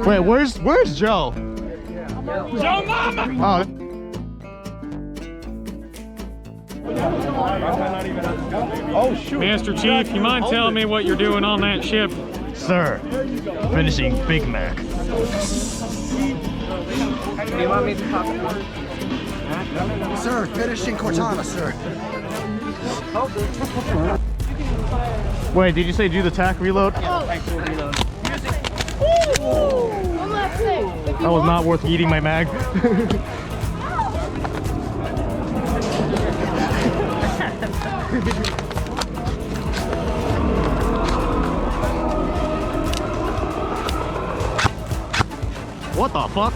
Wait, where's Joe? Joe Mama! Oh. Oh shoot. Master Chief, you mind telling me what you're doing on that ship? Sir, finishing Big Mac. Do you want me to talk? Sir, finishing Cortana, sir. Wait, did you say do the tack reload? One last thing. That was not worth eating my mag. What the fuck?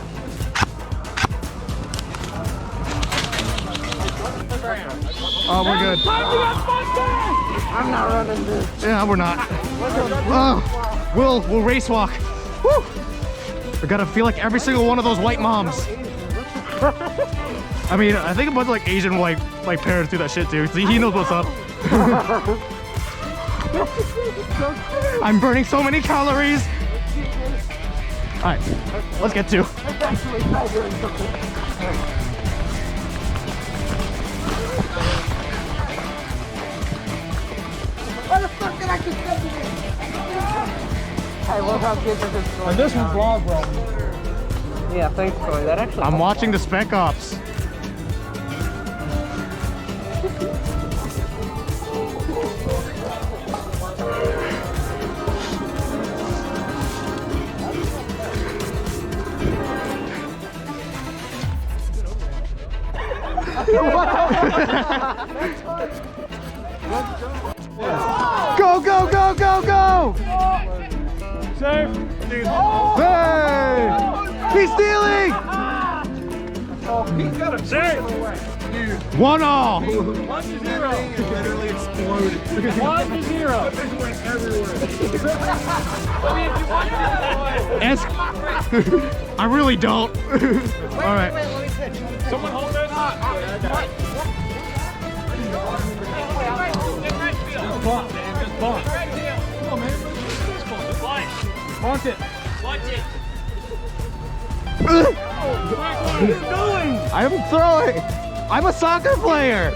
Oh, we're good. I'm not running this. Yeah, we're not. We'll race walk. Woo! I gotta feel like every single one of those white moms. I mean, I think a bunch of like Asian white parents do that shit too. He knows what's up. I'm burning so many calories. All right, let's get to. I love how kids are just And this one's vlog, bro. Yeah, thanks, Corey. That actually. I'm watching the Spec Ops. Go, go, go, go, go! Safe. Hey! He's stealing! He's got a safe. 1 all. 1 to 0. Literally exploded. 1 to 0. This went everywhere. I really don't. All right. Someone hold this. Just bunt, man. Just bunt. Come on, man. Bunt it. What are you doing? I'm throwing. I'm a soccer player.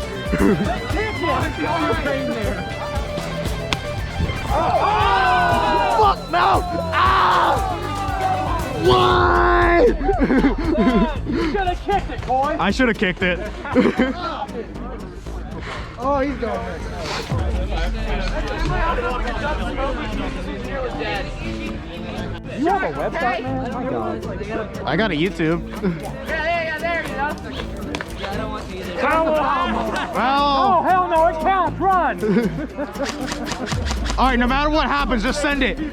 Fuck no! Ah! Why? You should have kicked it, Coy. I should have kicked it. Oh, he's going. You have a website, man? Oh my God. I got a YouTube. Yeah, there you go. I don't want to either. Well, Oh, hell no, it counts. Run. all right, no matter what happens, just send it. Send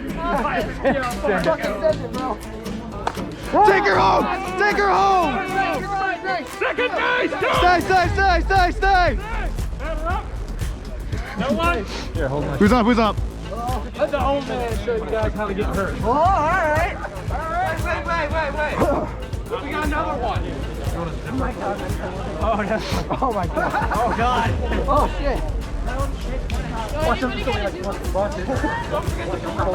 it, bro. Take her home! Take her home! Second base. Stay! No one. Here, hold on. Who's up? Let the old man show you guys how to get hurt. Oh, all right. Wait. We got another one. Oh my God. Oh, that's. Oh my God. Oh God. Oh shit. Watch him just go like he wants to bust it. Don't forget to come on.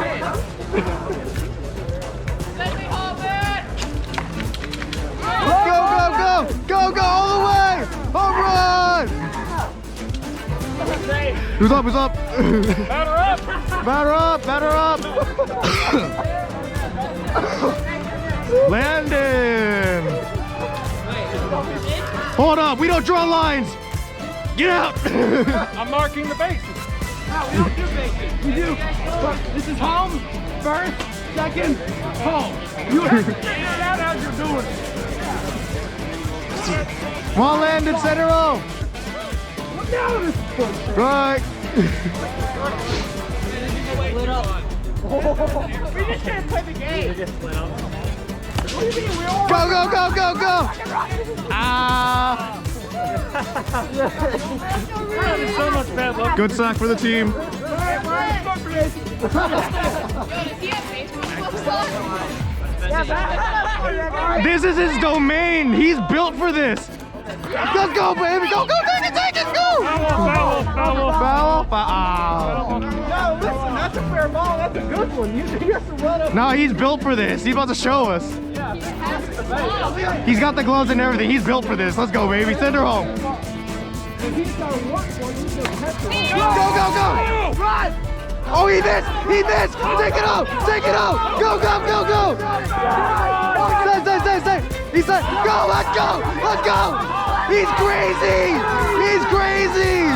Go all the way! Home run! Who's up? Batter up! Landon! Hold up, we don't draw lines! Get out! I'm marking the bases. No, we don't do bases. We do. This is home, first, second, home. You have to figure it out as you're doing it. Come on, Landon, center row! Look down this foot. Right! We just can't play the game. What do you mean? We all Go! Ah! so much bad luck. Good sack for the team. This is his domain. He's built for this. Let's go, baby. Go, take it. let's go! Foul. No, listen, that's a fair ball. That's a good one. He has to run up. No, he's built for this. He's about to show us. He's got the gloves and everything. He's built for this. Let's go, baby. Send her home. Go! Run! Oh, he missed! Take it out! Go! Stay! He said, go! Let's go! He's crazy!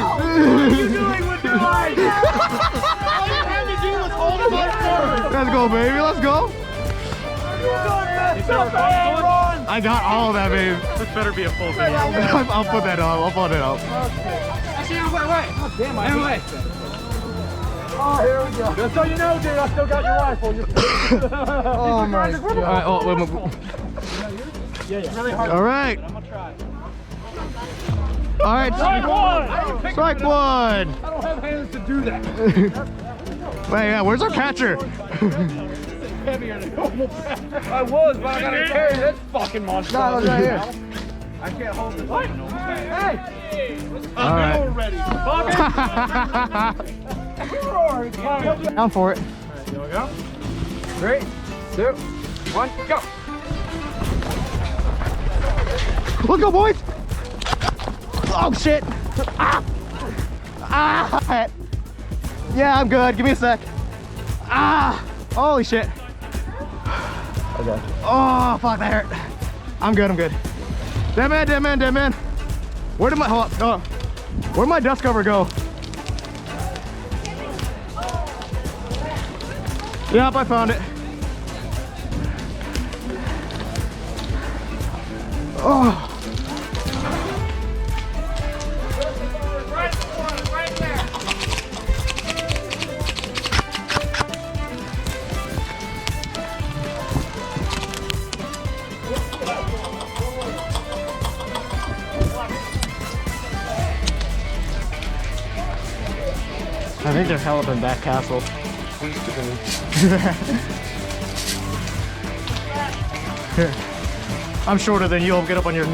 What are you doing with your life? All you had to do was hold him on first. Let's go, baby. Let's go. I got all of that, babe. This better be a full video. I'll put that up. I'll put it up. Actually, wait. Oh, damn, wait. Oh, here we go. Just so you know, dude, I still got your rifle. Oh my God. All right. Oh, wait. Yeah. Really hard. All right. I'm gonna try. All right. Strike one. I don't have hands to do that. Wait, yeah. Where's our catcher? Heavier than normal. I was, but I gotta carry this fucking monster. No, it's right here. I can't hold this. Hey! All right. Ready. Down for it. Here we go. 3, 2, 1, go. Let's go, boys. Oh shit. Yeah, I'm good. Give me a sec. Holy shit. Okay. Oh, fuck, that hurt. I'm good. Dead man. Where did my, where'd my dust cover go? Yep, I found it. Oh. Right there. I think they're hell up in that castle. Here. I'm shorter than you. I'll get up on your.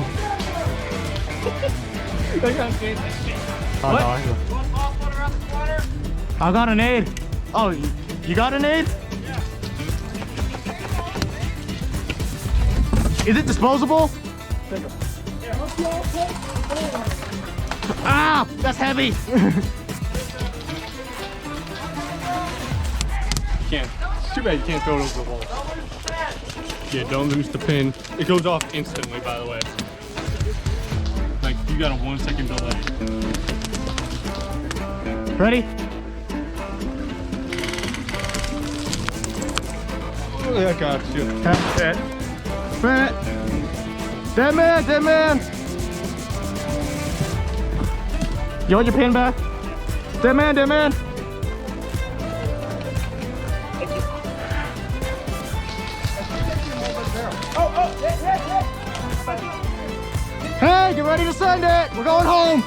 I got an aid. Oh, you got an aid? Yeah. Is it disposable? Ah, that's heavy. Can't. It's too bad you can't throw it over the wall. Yeah, don't lose the pin. It goes off instantly, by the way. Like, you got a 1 second delay. Ready? Oh, I got you. Dead man. You want your pin back? Dead man. Hey, get ready to send it. We're going home.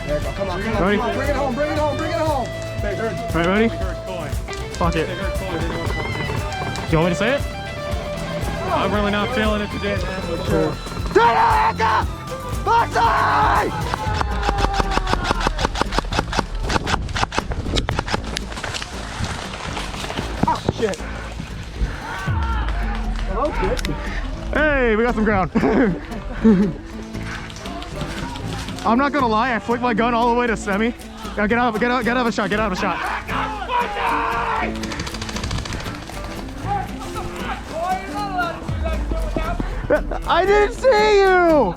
There you go. Come on. Ready? Bring it home. Right, ready? Coin. Fuck it. You want me to say it? I'm really not feeling it today, man. Sure. Shit. Hey, we got some ground. I'm not gonna lie, I flicked my gun all the way to semi. Now get out of a shot. I didn't see you!